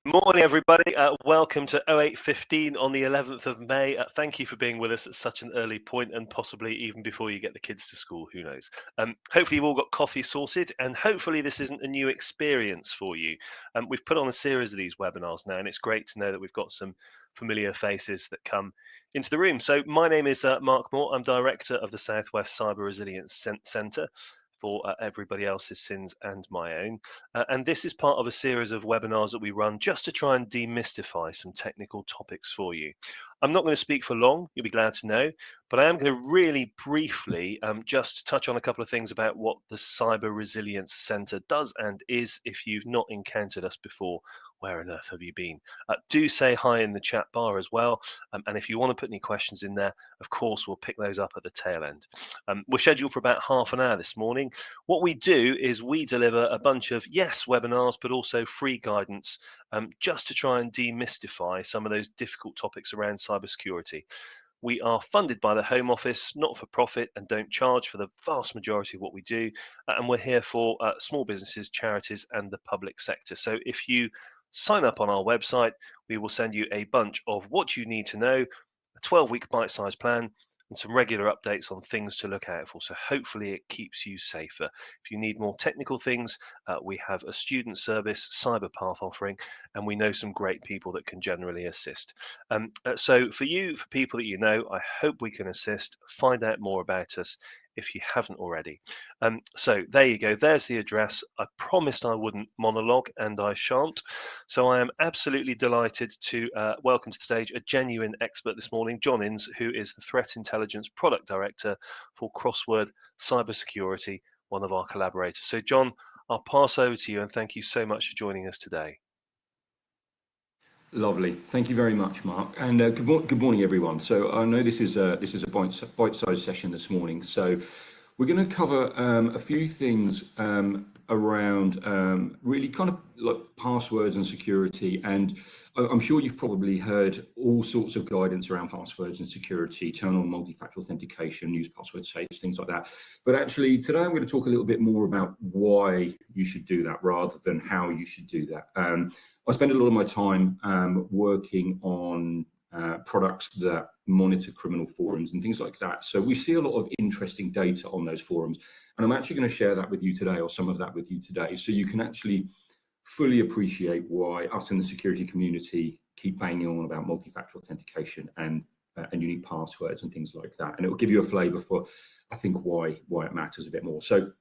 Morning, everybody. Welcome to 08:15 on the 11th of May. Thank you for being with us at such an early point and possibly even before you get the kids to school. Who knows? Hopefully, you've all got coffee sorted, and hopefully, this isn't a new experience for you. We've put on a series of these webinars now, and it's great to know that we've got some familiar faces that come into the room. So, my name is Mark Moore. I'm director of the Southwest Cyber Resilience Centre for everybody else's sins and my own. And this is part of a series of webinars that we run just to try and demystify some technical topics for you. I'm not going to speak for long, you'll be glad to know, but I am going to really briefly just touch on a couple of things about what the Cyber Resilience Centre does and is. If you've not encountered us before, where on earth have you been? Do say hi in the chat bar as well. And if you want to put any questions in there, of course, we'll pick those up at the tail end. We're scheduled for about half an hour this morning. What we do is we deliver a bunch of, yes, webinars, but also free guidance just to try and demystify some of those difficult topics around cybersecurity. We are funded by the Home Office, not for profit, and don't charge for the vast majority of what we do. And we're here for small businesses, charities, and the public sector. So if you sign up on our website, we will send you a bunch of what you need to know, a 12-week bite-sized plan, and some regular updates on things to look out for. So hopefully it keeps you safer. If you need more technical things, we have a student service cyber path offering, and we know some great people that can generally assist. So for people that you know, I hope we can assist. Find out more about us if you haven't already. So there you go. There's the address. I promised I wouldn't monologue, and I shan't. So I am absolutely delighted to welcome to the stage a genuine expert this morning, John Innes, who is the Threat Intelligence Product Director for Crossword Cybersecurity, one of our collaborators. So John, I'll pass over to you, and thank you so much for joining us today. Lovely. Thank you very much, Mark. And good morning, everyone. So I know this is a bite-sized session this morning. So we're going to cover a few things around really kind of like passwords and security. And I'm sure you've probably heard all sorts of guidance around passwords and security, turn on multi-factor authentication, use password safes, things like that. But actually, today I'm going to talk a little bit more about why you should do that rather than how you should do that. I spend a lot of my time working on products that monitor criminal forums and things like that. So we see a lot of interesting data on those forums. And I'm actually going to share that with you today, or some of that with you today, so you can actually fully appreciate why us in the security community keep banging on about multi-factor authentication and unique passwords and things like that. And it will give you a flavor for, I think, why it matters a bit more. So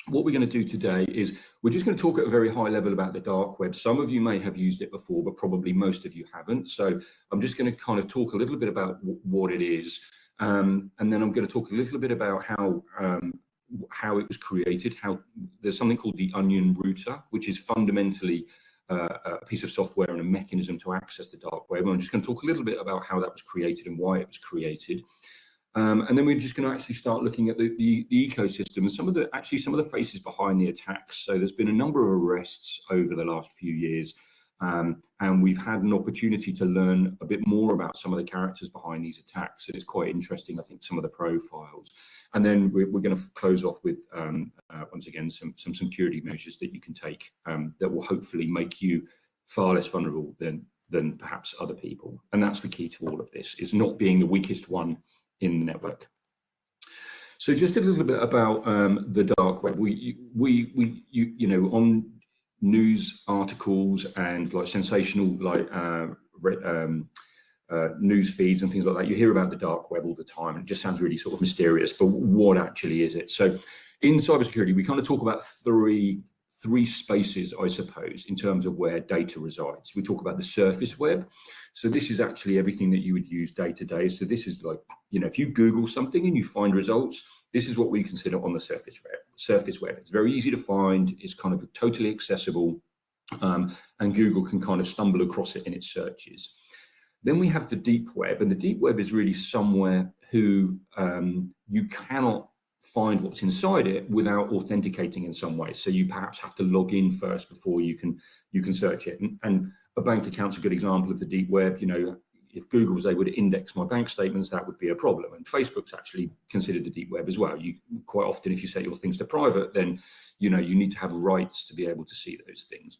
what we're going to do today is we're just going to talk at a very high level about the dark web. Some of you may have used it before, but probably most of you haven't. So I'm just going to kind of talk a little bit about what it is. And then I'm going to talk a little bit about how it was created, how there's something called the onion router, which is fundamentally a piece of software and a mechanism to access the dark web. I'm just going to talk a little bit about how that was created and why it was created. And then we're just going to actually start looking at the ecosystem and some of the faces behind the attacks. So there's been a number of arrests over the last few years, and we've had an opportunity to learn a bit more about some of the characters behind these attacks. And it's quite interesting, I think, some of the profiles. And then we're going to close off with, once again, some security measures that you can take that will hopefully make you far less vulnerable than perhaps other people. And that's the key to all of this, is not being the weakest one in the network. So just a little bit about the dark web. We on news articles and like sensational news feeds and things like that, you hear about the dark web all the time, and it just sounds really sort of mysterious. But what actually is it? So in cybersecurity, we kind of talk about three spaces, I suppose, in terms of where data resides. We talk about the surface web. So this is actually everything that you would use day to day. So this is like, if you Google something and you find results, this is what we consider on the surface web. It's very easy to find. It's kind of totally accessible, and Google can kind of stumble across it in its searches. Then we have the deep web, and the deep web is really somewhere you cannot find what's inside it without authenticating in some way. So you perhaps have to log in first before you can search it. And a bank account's a good example of the deep web. If Google was able to index my bank statements, that would be a problem. And Facebook's actually considered the deep web as well. You quite often, if you set your things to private, then you need to have rights to be able to see those things.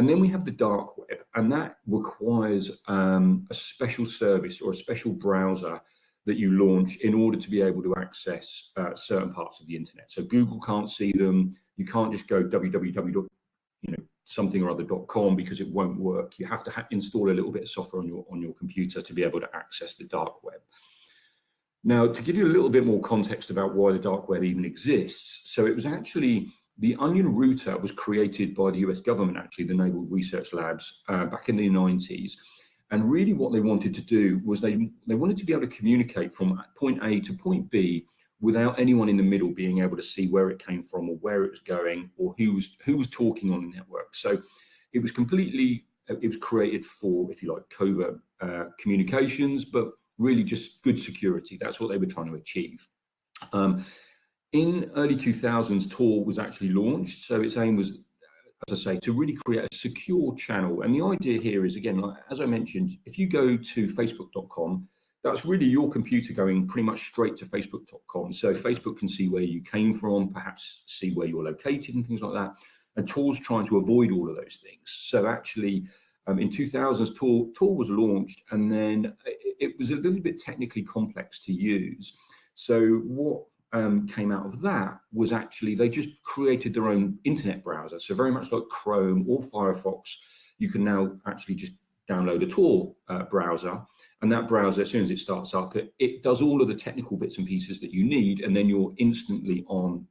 And then we have the dark web, and that requires a special service or a special browser that you launch in order to be able to access certain parts of the internet. So Google can't see them. You can't just go www, something or other.com, because it won't work. You have to install a little bit of software on your computer to be able to access the dark web. Now, to give you a little bit more context about why the dark web even exists, so it was actually the Onion router was created by the US government, actually, the Naval Research Labs, back in the 90s. And really what they wanted to do was they wanted to be able to communicate from point A to point B without anyone in the middle being able to see where it came from or where it was going or who was talking on the network. So it was created for, if you like, covert communications, but really just good security. That's what they were trying to achieve. In early 2000s, Tor was actually launched. So its aim was, as I say, to really create a secure channel. And the idea here is, again, like, as I mentioned, if you go to facebook.com, that's really your computer going pretty much straight to facebook.com. So Facebook can see where you came from, perhaps see where you're located and things like that. And Tor's trying to avoid all of those things. So actually, in 2000s, Tor was launched, and then it was a little bit technically complex to use. So what came out of that was actually they just created their own internet browser. So very much like Chrome or Firefox, you can now actually just download a Tor browser, and that browser, as soon as it starts up, it does all of the technical bits and pieces that you need, and then you're instantly on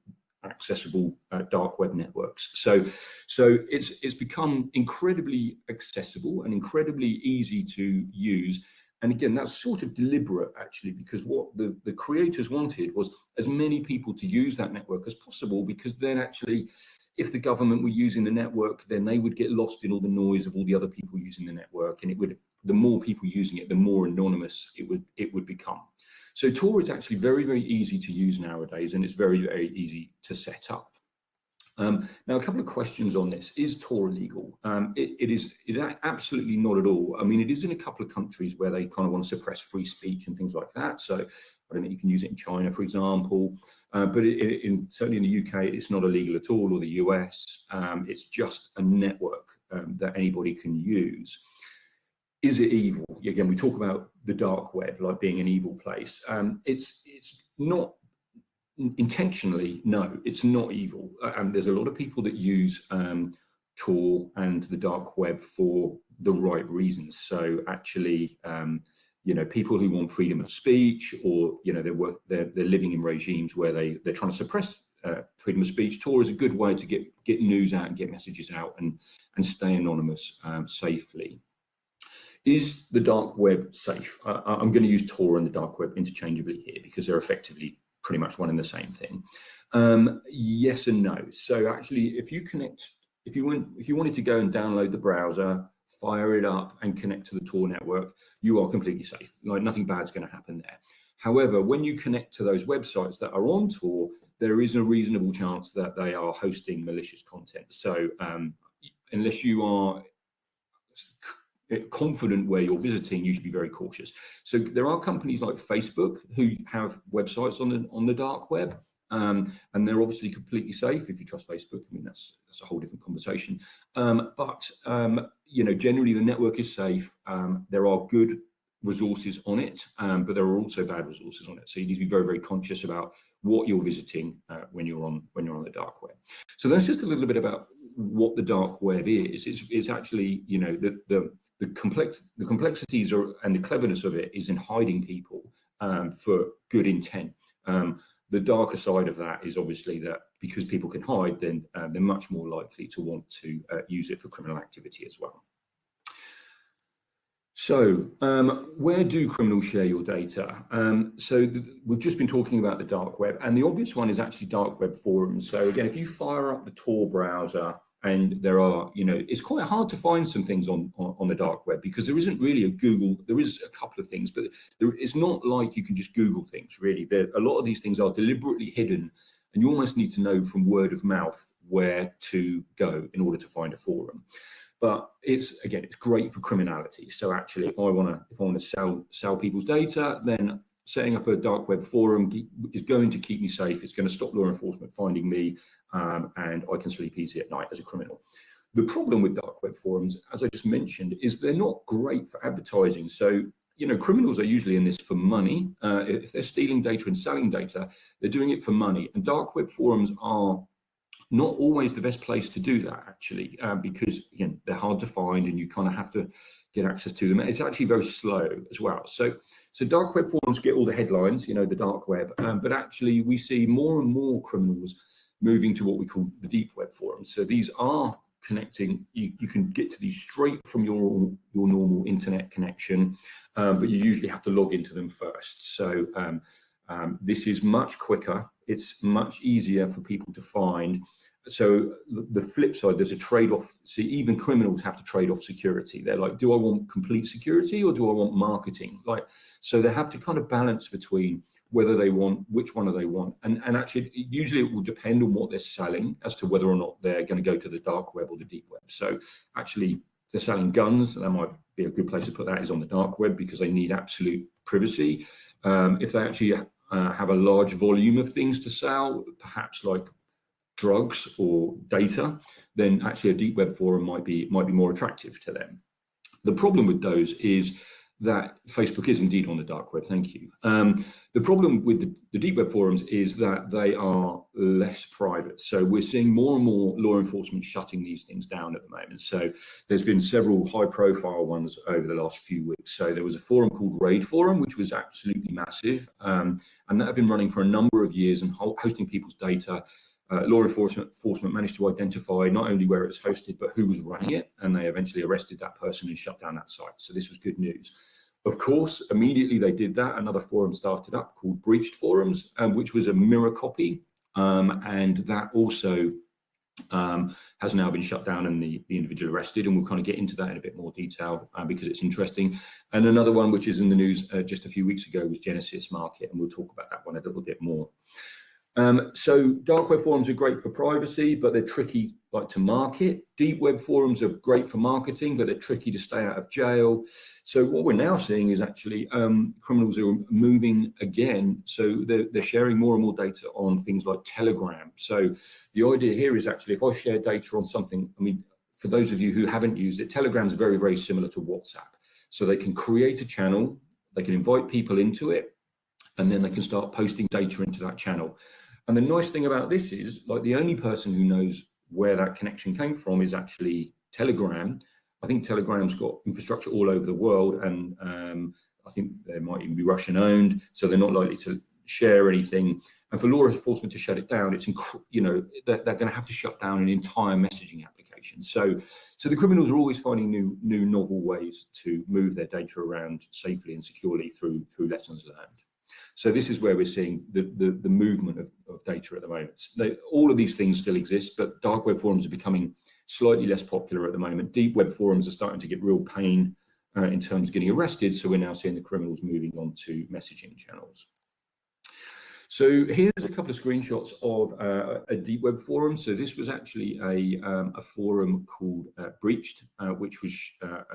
accessible dark web networks. So it's become incredibly accessible and incredibly easy to use. And again, that's sort of deliberate, actually, because what the creators wanted was as many people to use that network as possible, because then actually, if the government were using the network, then they would get lost in all the noise of all the other people using the network. And the more people using it, the more anonymous it would become. So Tor is actually very, very easy to use nowadays, and it's very, very easy to set up. Now, a couple of questions on this. Is Tor illegal? It is absolutely not at all. I mean, it is in a couple of countries where they kind of want to suppress free speech and things like that. So I don't think you can use it in China, for example. But certainly in the UK, it's not illegal at all, or the US. It's just a network that anybody can use. Is it evil? Again, we talk about the dark web like being an evil place. It's not. Intentionally, no, it's not evil. There's a lot of people that use Tor and the dark web for the right reasons. So actually, people who want freedom of speech, or they're living in regimes where they're trying to suppress freedom of speech. Tor is a good way to get news out and get messages out and stay anonymous safely. Is the dark web safe? I'm going to use Tor and the dark web interchangeably here because they're effectively pretty much one and the same thing. Yes and no. So actually, if you wanted to go and download the browser, fire it up and connect to the Tor network, you are completely safe. Like, nothing bad's going to happen there. However, when you connect to those websites that are on Tor, there is a reasonable chance that they are hosting malicious content. So unless you are confident where you're visiting, you should be very cautious. So there are companies like Facebook who have websites on the dark web, and they're obviously completely safe if you trust Facebook. I mean, that's a whole different conversation. But generally the network is safe. There are good resources on it, but there are also bad resources on it. So you need to be very, very conscious about what you're visiting when you're on the dark web. So that's just a little bit about what the dark web is. It's actually, the complexities and the cleverness of it is in hiding people for good intent. The darker side of that is obviously that because people can hide, then they're much more likely to want to use it for criminal activity as well. So where do criminals share your data? We've just been talking about the dark web, and the obvious one is actually dark web forums. So again, if you fire up the Tor browser, and there are, it's quite hard to find some things on the dark web because there isn't really a Google. There is a couple of things, but it's not like you can just Google things, really. A lot of these things are deliberately hidden, and you almost need to know from word of mouth where to go in order to find a forum. But it's great for criminality. So actually, if I want to sell people's data, then setting up a dark web forum is going to keep me safe. It's going to stop law enforcement finding me, and I can sleep easy at night as a criminal. The problem with dark web forums, as I just mentioned, is they're not great for advertising. So, criminals are usually in this for money. If they're stealing data and selling data, they're doing it for money. And dark web forums are not always the best place to do that, actually, because again, they're hard to find and you kind of have to get access to them. It's actually very slow as well. So dark web forums get all the headlines, the dark web, but actually we see more and more criminals moving to what we call the deep web forums. So these are connecting, you can get to these straight from your normal internet connection, but you usually have to log into them first. So this is much quicker, it's much easier for people to find. So the flip side, there's a trade-off. See, even criminals have to trade off security. They're like, do I want complete security or do I want marketing? So they have to kind of balance between whether they want, which one do they want. And actually, usually it will depend on what they're selling as to whether or not they're going to go to the dark web or the deep web. So actually, if they're selling guns, that might be a good place to put that, is on the dark web, because they need absolute privacy. If they actually have a large volume of things to sell, perhaps like drugs or data, then actually a deep web forum might be more attractive to them. The problem with those is that Facebook is indeed on the dark web, thank you. The problem with the deep web forums is that they are less private. So we're seeing more and more law enforcement shutting these things down at the moment. So there's been several high profile ones over the last few weeks. So there was a forum called Raid Forum, which was absolutely massive. And that had been running for a number of years and hosting people's data. Law enforcement managed to identify not only where it's hosted, but who was running it, and they eventually arrested that person and shut down that site. So this was good news. Of course, immediately they did that, another forum started up called Breached Forums, which was a mirror copy, and that also has now been shut down and the individual arrested, and we'll kind of get into that in a bit more detail because it's interesting. And another one which is in the news just a few weeks ago was Genesis Market, and we'll talk about that one a little bit more. So dark web forums are great for privacy, but they're tricky to market. Deep web forums are great for marketing, but they're tricky to stay out of jail. So what we're now seeing is actually criminals are moving again. So they're sharing more and more data on things like Telegram. So the idea here is actually, if I share data on something, I mean, for those of you who haven't used it, Telegram is very, very similar to WhatsApp. So they can create a channel, they can invite people into it, and then they can start posting data into that channel. And the nice thing about this is, the only person who knows where that connection came from is actually Telegram. I think Telegram's got infrastructure all over the world, and I think they might even be Russian owned, so they're not likely to share anything. And for law enforcement to shut it down, it's they're going to have to shut down an entire messaging application. So the criminals are always finding new novel ways to move their data around safely and securely through lessons learned. So this is where we're seeing the movement of data at the moment. All of these things still exist, but dark web forums are becoming slightly less popular at the moment. Deep web forums are starting to get real pain in terms of getting arrested. So we're now seeing the criminals moving on to messaging channels. So here's a couple of screenshots of a deep web forum. So this was actually a forum called Breached, which was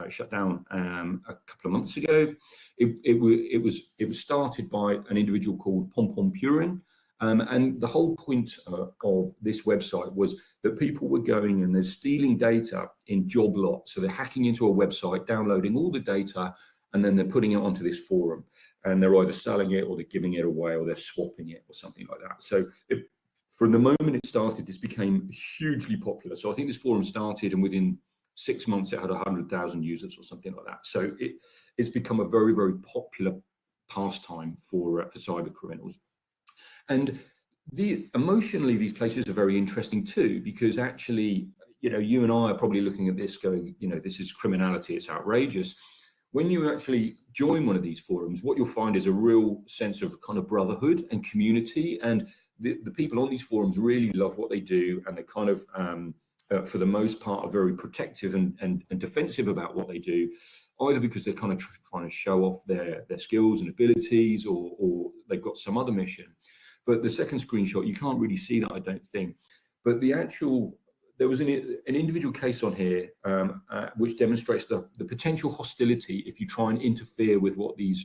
shut down a couple of months ago. It was started by an individual called Pom Purin, and the whole point of this website was that people were going and they're stealing data in job lots. So they're hacking into a website, downloading all the data, and then they're putting it onto this forum, and they're either selling it or they're giving it away or they're swapping it or something like that. So from the moment it started, this became hugely popular. So I think this forum started, and within 6 months it had 100,000 users or something like that. So it's become a very, very popular pastime for cyber criminals. And emotionally, these places are very interesting too, because actually, you and I are probably looking at this going, this is criminality, it's outrageous. When you actually join one of these forums, what you'll find is a real sense of kind of brotherhood and community. And the people on these forums really love what they do. And they kind of, for the most part, are very protective and defensive about what they do, either because they're kind of trying to show off their skills and abilities, or they've got some other mission. But the second screenshot, you can't really see that, I don't think. But there was an individual case on here which demonstrates the potential hostility if you try and interfere with what these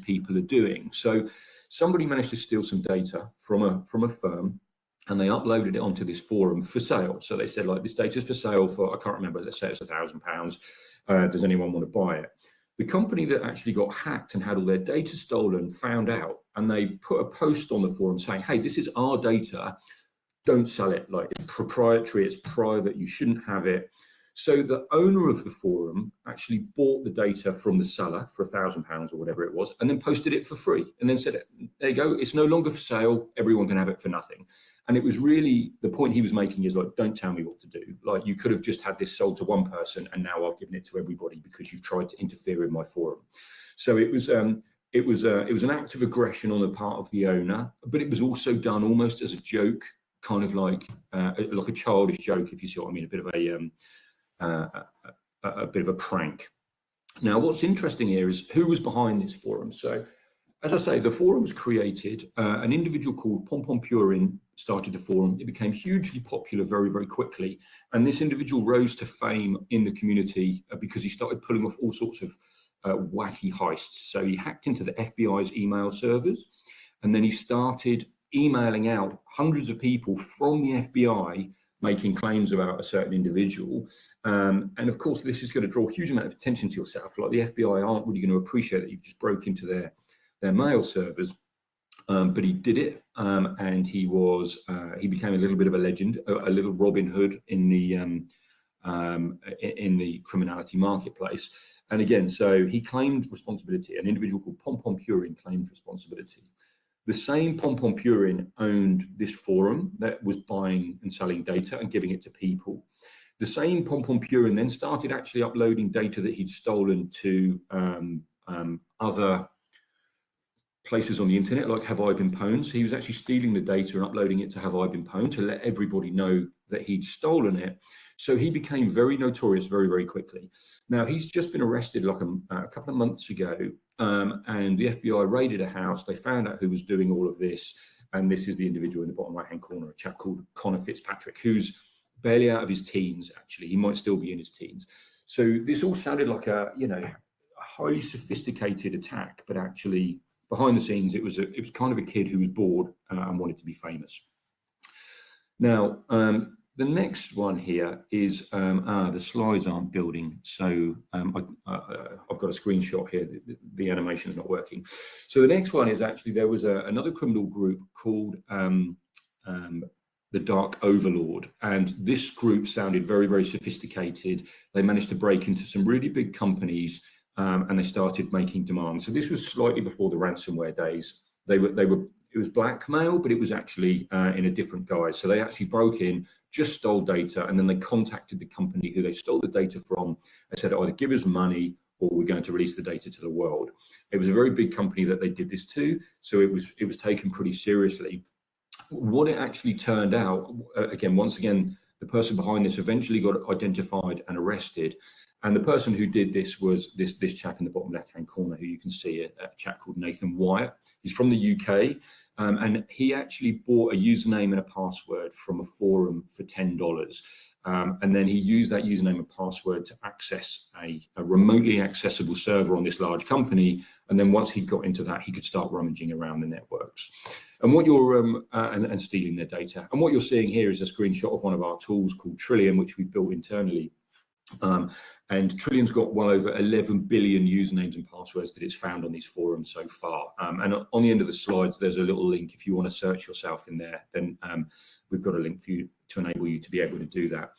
people are doing. So somebody managed to steal some data from a firm, and they uploaded it onto this forum for sale. So they said, like, this data is for sale for, I can't remember, let's say it's £1,000. Does anyone want to buy it? The company that actually got hacked and had all their data stolen found out, and they put a post on the forum saying, hey, this is our data, don't sell it, like, it's proprietary, it's private, you shouldn't have it. So the owner of the forum actually bought the data from the seller for £1,000 or whatever it was, and then posted it for free, and then said, there you go, it's no longer for sale, everyone can have it for nothing. And it was really, the point he was making is, like, don't tell me what to do. Like, you could have just had this sold to one person, and now I've given it to everybody because you've tried to interfere in my forum. So it was an act of aggression on the part of the owner, but it was also done almost as a joke, kind of like a childish joke, if you see what I mean, a bit of a prank. Now, what's interesting here is who was behind this forum. So, as I say, the forum was created. An individual called Purin started the forum. It became hugely popular very, very quickly. And this individual rose to fame in the community because he started pulling off all sorts of wacky heists. So he hacked into the FBI's email servers, and then he started emailing out hundreds of people from the FBI making claims about a certain individual. And of course, this is going to draw a huge amount of attention to yourself. Like, the FBI aren't really going to appreciate that you've just broke into their mail servers. But he did it, and he became a little bit of a legend, a little Robin Hood in the criminality marketplace. And again, so he claimed responsibility. An individual called Purin claimed responsibility. The same Purin owned this forum that was buying and selling data and giving it to people. The same Purin then started actually uploading data that he'd stolen to other places on the internet, like Have I Been Pwned. So he was actually stealing the data and uploading it to Have I Been Pwned to let everybody know that he'd stolen it. So he became very notorious very, very quickly. Now, he's just been arrested like a couple of months ago, and the FBI raided a house. They found out who was doing all of this, and this is the individual in the bottom right-hand corner, a chap called Connor Fitzpatrick, who's barely out of his teens, actually. He might still be in his teens. So this all sounded like a highly sophisticated attack, but actually behind the scenes, it was kind of a kid who was bored and wanted to be famous. Now, the next one here is, the slides aren't building, so I've got a screenshot here. The animation is not working. So the next one is actually, there was another criminal group called the Dark Overlord, and this group sounded very, very sophisticated. They managed to break into some really big companies, and they started making demands. So this was slightly before the ransomware days. It was blackmail, but it was actually in a different guise. So they actually broke in, just stole data, and then they contacted the company who they stole the data from. They said, either give us money or we're going to release the data to the world. It was a very big company that they did this to, so it was taken pretty seriously. What it actually turned out, once again, the person behind this eventually got identified and arrested. And the person who did this was this chap in the bottom left-hand corner, who you can see, a chap called Nathan Wyatt. He's from the UK, and he actually bought a username and a password from a forum for $10. And then he used that username and password to access a remotely accessible server on this large company. And then once he got into that, he could start rummaging around the networks. And what you're and stealing their data. And what you're seeing here is a screenshot of one of our tools called Trillion, which we built internally. And Trillion's got well over 11 billion usernames and passwords that it's found on these forums so far. And on the end of the slides, there's a little link. If you want to search yourself in there, then we've got a link for you to enable you to be able to do that.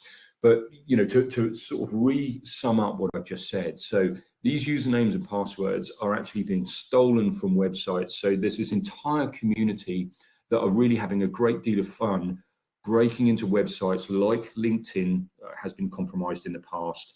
But, to sort of sum up what I've just said. So these usernames and passwords are actually being stolen from websites. So there's this entire community that are really having a great deal of fun breaking into websites like LinkedIn has been compromised in the past.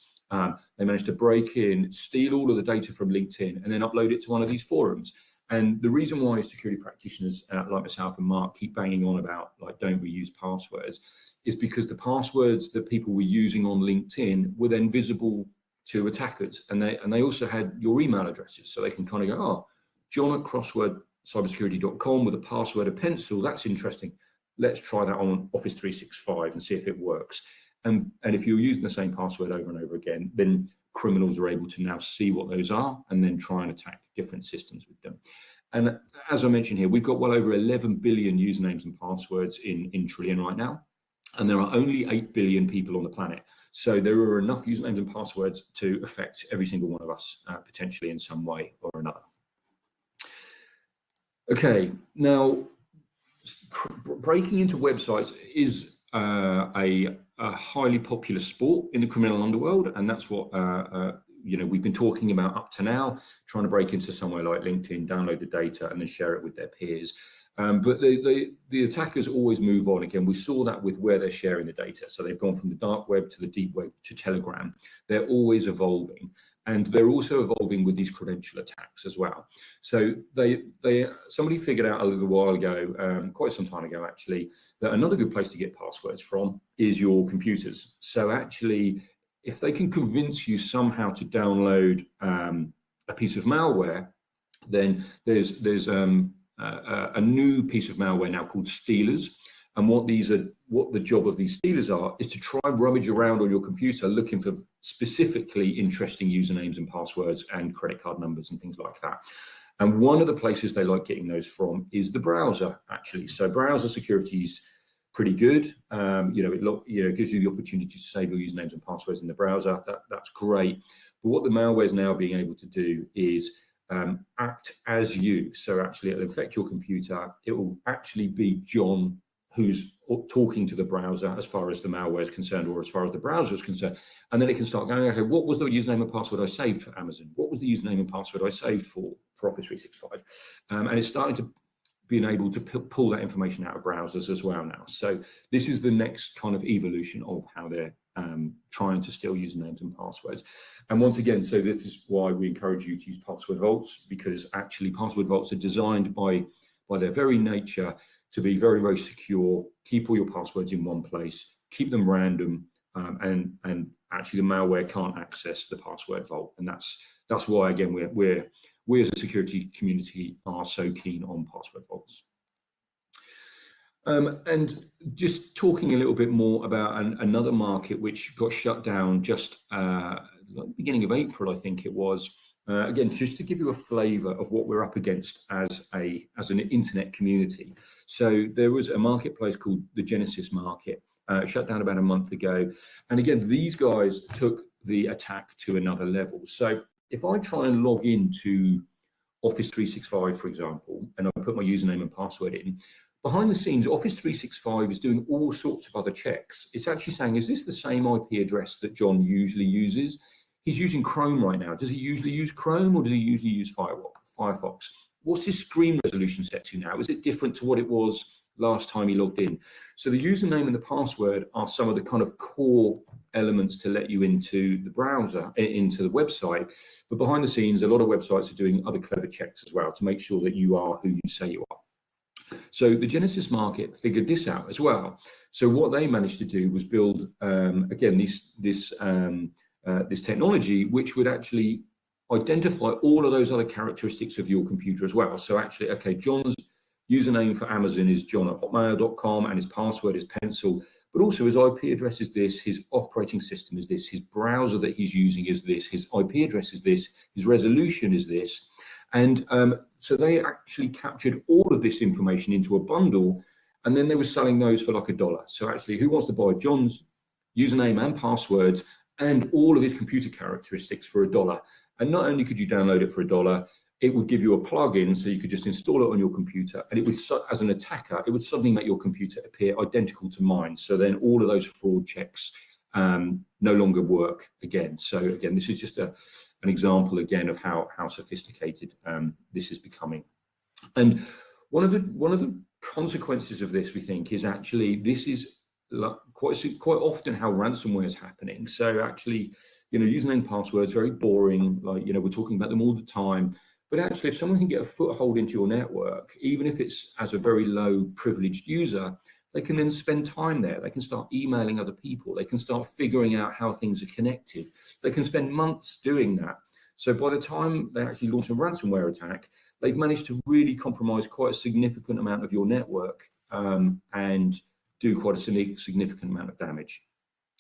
They managed to break in, steal all of the data from LinkedIn, and then upload it to one of these forums. And the reason why security practitioners like myself and Mark keep banging on about, like, don't reuse passwords, is because the passwords that people were using on LinkedIn were then visible to attackers, and they also had your email addresses, so they can kind of go, oh, John at crosswordcybersecurity.com with a password, a pencil, that's interesting. Let's try that on Office 365 and see if it works. And if you're using the same password over and over again, then criminals are able to now see what those are and then try and attack different systems with them. And as I mentioned here, we've got well over 11 billion usernames and passwords in Trillion right now. And there are only 8 billion people on the planet. So there are enough usernames and passwords to affect every single one of us, potentially in some way or another. Okay, now breaking into websites is a highly popular sport in the criminal underworld, and that's what we've been talking about up to now, trying to break into somewhere like LinkedIn, download the data, and then share it with their peers. But the attackers always move on. Again, we saw that with where they're sharing the data. So they've gone from the dark web to the deep web to Telegram. They're always evolving, and they're also evolving with these credential attacks as well. So somebody figured out a little while ago, quite some time ago actually, that another good place to get passwords from is your computers. So actually, if they can convince you somehow to download a piece of malware, then there's a new piece of malware now called stealers. And what the job of these stealers is to try and rummage around on your computer looking for specifically interesting usernames and passwords and credit card numbers and things like that. And one of the places they like getting those from is the browser, actually. So browser security is pretty good. It gives you the opportunity to save your usernames and passwords in the browser. That's great. But what the malware is now being able to do is act as you. So actually it'll affect your computer. It will actually be John who's talking to the browser as far as the malware is concerned, or as far as the browser is concerned. And then it can start going, okay, what was the username and password I saved for Amazon? What was the username and password I saved for Office 365? And it's starting to being able to pull that information out of browsers as well now. So this is the next kind of evolution of how they're trying to steal usernames and passwords. And once again, so this is why we encourage you to use password vaults, because actually password vaults are designed by their very nature to be very, very secure, keep all your passwords in one place, keep them random, and actually the malware can't access the password vault. And that's why, again, we as a security community are so keen on password vaults. And just talking a little bit more about another market which got shut down just beginning of April, I think it was. Again, just to give you a flavour of what we're up against as an internet community. So there was a marketplace called the Genesis Market, shut down about a month ago. And again, these guys took the attack to another level. So if I try and log into Office 365, for example, and I put my username and password in, behind the scenes, Office 365 is doing all sorts of other checks. It's actually saying, is this the same IP address that John usually uses? He's using Chrome right now. Does he usually use Chrome, or does he usually use Firefox? What's his screen resolution set to now? Is it different to what it was last time he logged in? So the username and the password are some of the kind of core elements to let you into the browser, into the website. But behind the scenes, a lot of websites are doing other clever checks as well to make sure that you are who you say you are. So the Genesis Market figured this out as well. So what they managed to do was build, again, this technology which would actually identify all of those other characteristics of your computer as well. So actually, okay, John's username for Amazon is john@hotmail.com, and his password is pencil, but also his IP address is this, his operating system is this, his browser that he's using is this, his IP address is this, his resolution is this. And so they actually captured all of this information into a bundle, and then they were selling those for like $1. So actually, who wants to buy John's username and passwords and all of his computer characteristics for $1? And not only could you download it for $1, it would give you a plugin, so you could just install it on your computer, and it would, as an attacker, it would suddenly make your computer appear identical to mine. So then all of those fraud checks no longer work again. So again, this is just an example again of how sophisticated this is becoming. And one of the consequences of this, we think, is actually this is quite often how ransomware is happening. So actually, username passwords, very boring, like, we're talking about them all the time. But actually, if someone can get a foothold into your network, even if it's as a very low privileged user, they can then spend time there. They can start emailing other people. They can start figuring out how things are connected. They can spend months doing that. So by the time they actually launch a ransomware attack, they've managed to really compromise quite a significant amount of your network and do quite a significant amount of damage.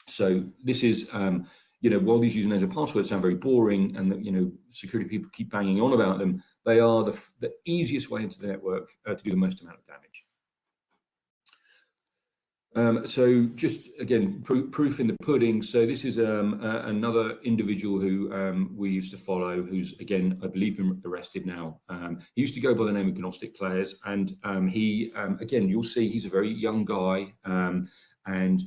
So this is, while these usernames and passwords sound very boring and that, security people keep banging on about them, they are the easiest way into the network to do the most amount of damage. So just again, proof in the pudding. So this is another individual who we used to follow, who's again, I believe, been arrested now. He used to go by the name of Gnostic Players, and he again, you'll see he's a very young guy, and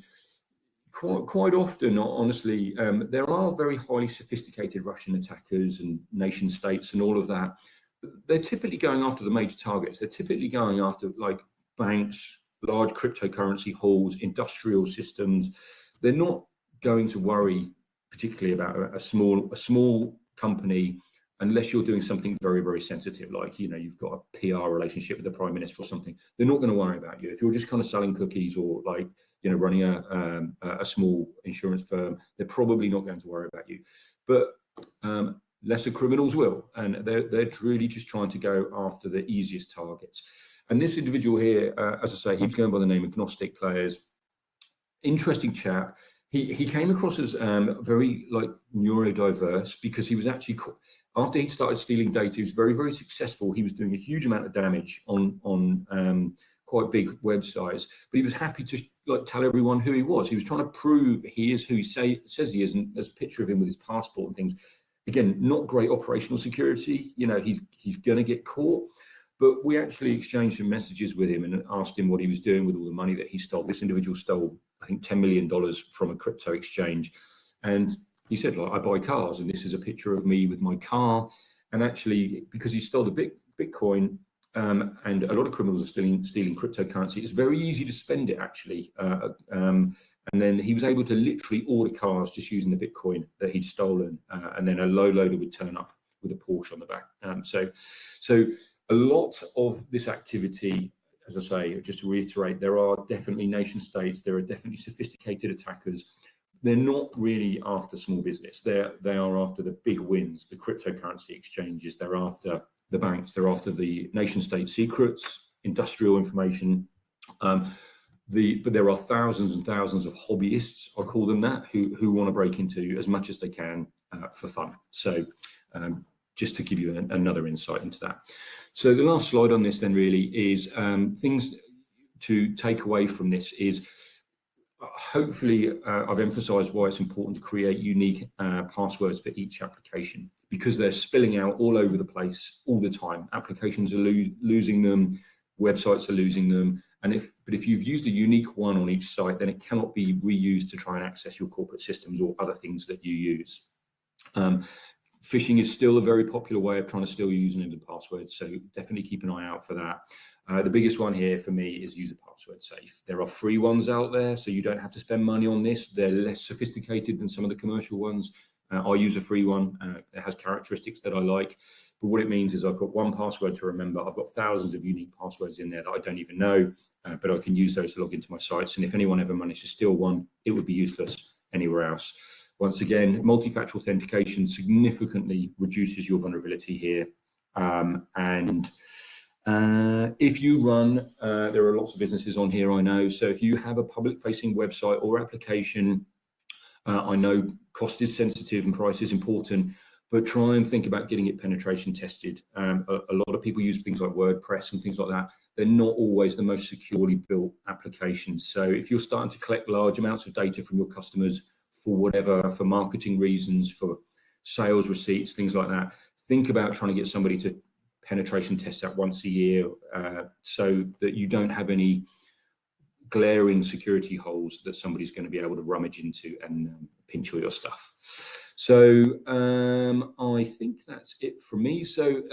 quite often, honestly, there are very highly sophisticated Russian attackers and nation states and all of that. But they're typically going after the major targets. They're typically going after like banks, large cryptocurrency halls, industrial systems. They're not going to worry particularly about a small company unless you're doing something very, very sensitive, like, you know, you've got a PR relationship with the Prime Minister or something. They're not going to worry about you. If you're just kind of selling cookies or, like, you know, running a small insurance firm, they're probably not going to worry about you. But lesser criminals will, and they're really just trying to go after the easiest targets. And this individual here, as I say, he's going by the name of Gnostic Players. Interesting chap. He came across as very like neurodiverse, because he was actually, after he started stealing data, he was very, very successful. He was doing a huge amount of damage on quite big websites, but he was happy to like tell everyone who he was. He was trying to prove he is who he says he is, and there's a picture of him with his passport and things. Again, not great operational security. You know, he's going to get caught. But we actually exchanged some messages with him and asked him what he was doing with all the money that he stole. This individual stole, I think, $10 million from a crypto exchange. And he said, like, I buy cars, and this is a picture of me with my car. And actually, because he stole the Bitcoin, and a lot of criminals are stealing cryptocurrency, it's very easy to spend it, actually. And then he was able to literally order cars just using the Bitcoin that he'd stolen. And then a low loader would turn up with a Porsche on the back. So a lot of this activity, as I say, just to reiterate, there are definitely nation states, there are definitely sophisticated attackers. They're not really after small business. They are after the big wins, the cryptocurrency exchanges. They're after the banks. They're after the nation state secrets, industrial information. But there are thousands and thousands of hobbyists, I call them that, who want to break into as much as they can for fun. So just to give you another insight into that. So the last slide on this then really is things to take away from this is, hopefully I've emphasized why it's important to create unique passwords for each application, because they're spilling out all over the place all the time. Applications are losing them, websites are losing them. And if you've used a unique one on each site, then it cannot be reused to try and access your corporate systems or other things that you use. Phishing is still a very popular way of trying to steal your usernames and passwords, so definitely keep an eye out for that. The biggest one here for me is user password safe. There are free ones out there, so you don't have to spend money on this. They're less sophisticated than some of the commercial ones. I use a free one. It has characteristics that I like, but what it means is I've got one password to remember. I've got thousands of unique passwords in there that I don't even know, but I can use those to log into my sites. And if anyone ever managed to steal one, it would be useless anywhere else. Once again, multi-factor authentication significantly reduces your vulnerability here. If you run, there are lots of businesses on here, I know. So if you have a public-facing website or application, I know cost is sensitive and price is important, but try and think about getting it penetration tested. A lot of people use things like WordPress and things like that. They're not always the most securely built applications. So if you're starting to collect large amounts of data from your customers, for whatever, for marketing reasons, for sales receipts, things like that, think about trying to get somebody to penetration test that once a year, so that you don't have any glaring security holes that somebody's going to be able to rummage into and pinch all your stuff. So I think that's it from me. So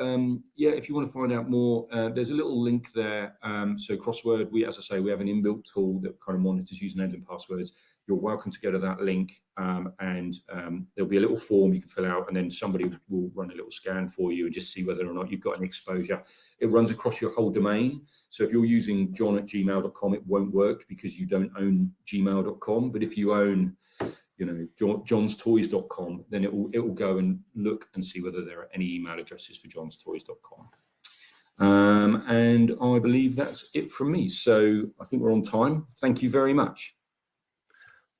yeah, if you want to find out more, there's a little link there. So Crossword, as I say, we have an inbuilt tool that kind of monitors usernames and passwords. You're welcome to go to that link, and there'll be a little form you can fill out, and then somebody will run a little scan for you and just see whether or not you've got any exposure. It runs across your whole domain. So if you're using john@gmail.com, it won't work because you don't own gmail.com. But if you own, you know, johnstoys.com, then it will go and look and see whether there are any email addresses for johnstoys.com. And I believe that's it from me. So I think we're on time. Thank you very much.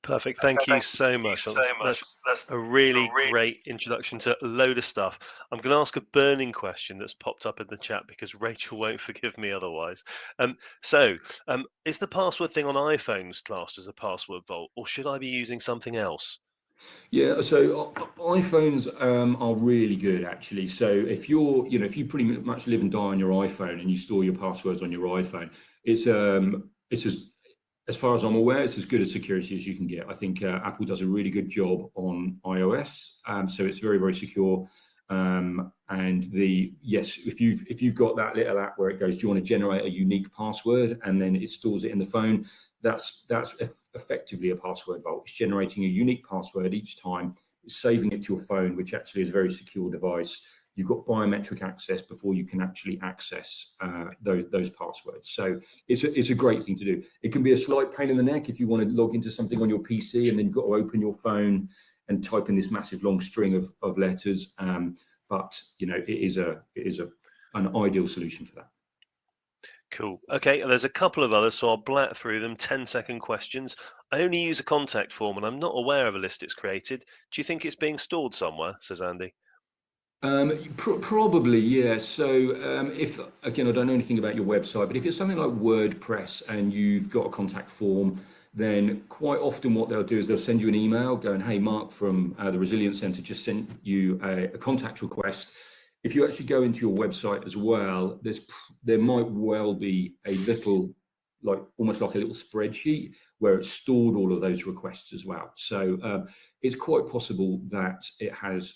Perfect. Thank you so much. That's a really great introduction to a load of stuff. I'm going to ask a burning question that's popped up in the chat because Rachel won't forgive me otherwise. Is the password thing on iPhones classed as a password vault, or should I be using something else? Yeah, so iPhones are really good actually. So if if you pretty much live and die on your iPhone and you store your passwords on your iPhone, it's as far as I'm aware, it's as good a security as you can get. I think Apple does a really good job on iOS, so it's very, very secure. And yes, if you've got that little app where it goes, do you want to generate a unique password, and then it stores it in the phone, that's effectively a password vault. It's generating a unique password each time. It's saving it to your phone, which actually is a very secure device. You've got biometric access before you can actually access those passwords. So it's a great thing to do. It can be a slight pain in the neck if you want to log into something on your PC and then you've got to open your phone and type in this massive long string of letters. But it is an ideal solution for that. Cool. Okay, there's a couple of others, so I'll blat through them. 10-second questions. I only use a contact form and I'm not aware of a list it's created. Do you think it's being stored somewhere? Says Andy. Probably, yeah. So if, again, I don't know anything about your website, but if it's something like WordPress and you've got a contact form, then quite often what they'll do is they'll send you an email going, hey, Mark from the Resilience Centre just sent you a contact request. If you actually go into your website as well, there might well be a little, almost like a little spreadsheet where it's stored all of those requests as well. So it's quite possible that it has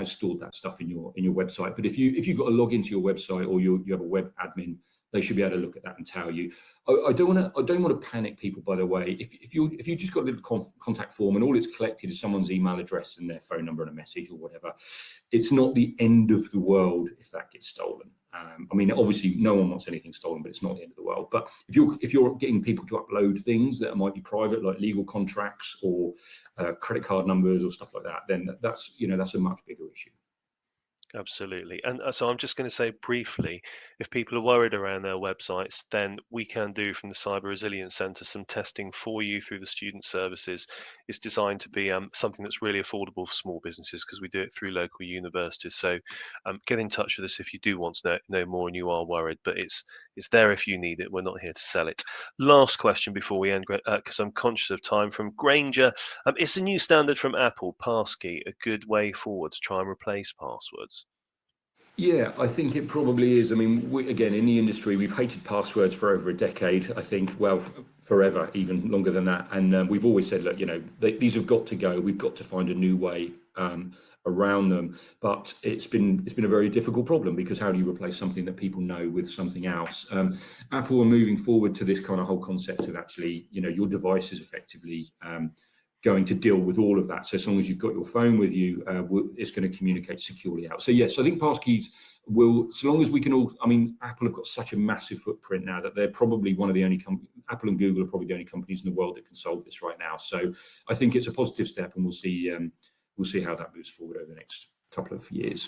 stored that stuff in your website. But if you've got to log into your website or you have a web admin, they should be able to look at that and tell you. I don't want to panic people, by the way. If you just got a little contact form and all it's collected is someone's email address and their phone number and a message or whatever, it's not the end of the world if that gets stolen. I mean, obviously, no one wants anything stolen, but it's not the end of the world. But if you're getting people to upload things that might be private, like legal contracts or credit card numbers or stuff like that, then that's a much bigger issue. Absolutely. And so I'm just going to say briefly, if people are worried around their websites, then we can do from the Cyber Resilience Centre some testing for you through the student services. It's designed to be something that's really affordable for small businesses because we do it through local universities. So get in touch with us if you do want to know more and you are worried, but it's there if you need it. We're not here to sell it. Last question before we end, because I'm conscious of time, from Granger. Is a new standard from Apple, Passkey, a good way forward to try and replace passwords? Yeah, I think it probably is. I mean, again, in the industry, we've hated passwords for over a decade, I think, well, forever, even longer than that. And we've always said, look, these have got to go. We've got to find a new way around them. But it's been a very difficult problem because how do you replace something that people know with something else? Apple are moving forward to this kind of whole concept of actually, your device is effectively going to deal with all of that. So as long as you've got your phone with you, it's going to communicate securely out. So yes, I think passkeys will, so long as we can all, I mean, Apple have got such a massive footprint now that they're probably one of the only Apple and Google are probably the only companies in the world that can solve this right now. So I think it's a positive step, and we'll see how that moves forward over the next couple of years.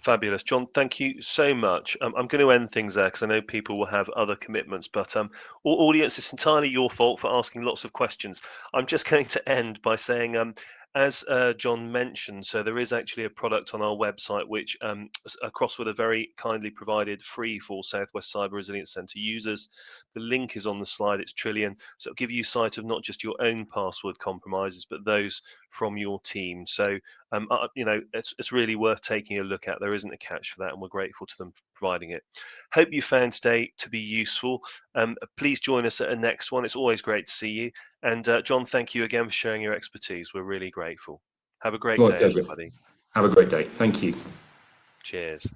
Fabulous. John, thank you so much. I'm going to end things there because I know people will have other commitments, but audience, it's entirely your fault for asking lots of questions. I'm just going to end by saying, as John mentioned, so there is actually a product on our website which Crossword have very kindly provided free for Southwest Cyber Resilience Centre users. The link is on the slide. It's Trillion, so it'll give you sight of not just your own password compromises, but those from your team. So it's really worth taking a look at. There isn't a catch for that, and we're grateful to them for providing it. Hope you found today to be useful. Please join us at a next one. It's always great to see you. And John, thank you again for sharing your expertise. We're really grateful. Have a great day, everybody. Have a great day. Thank you. Cheers.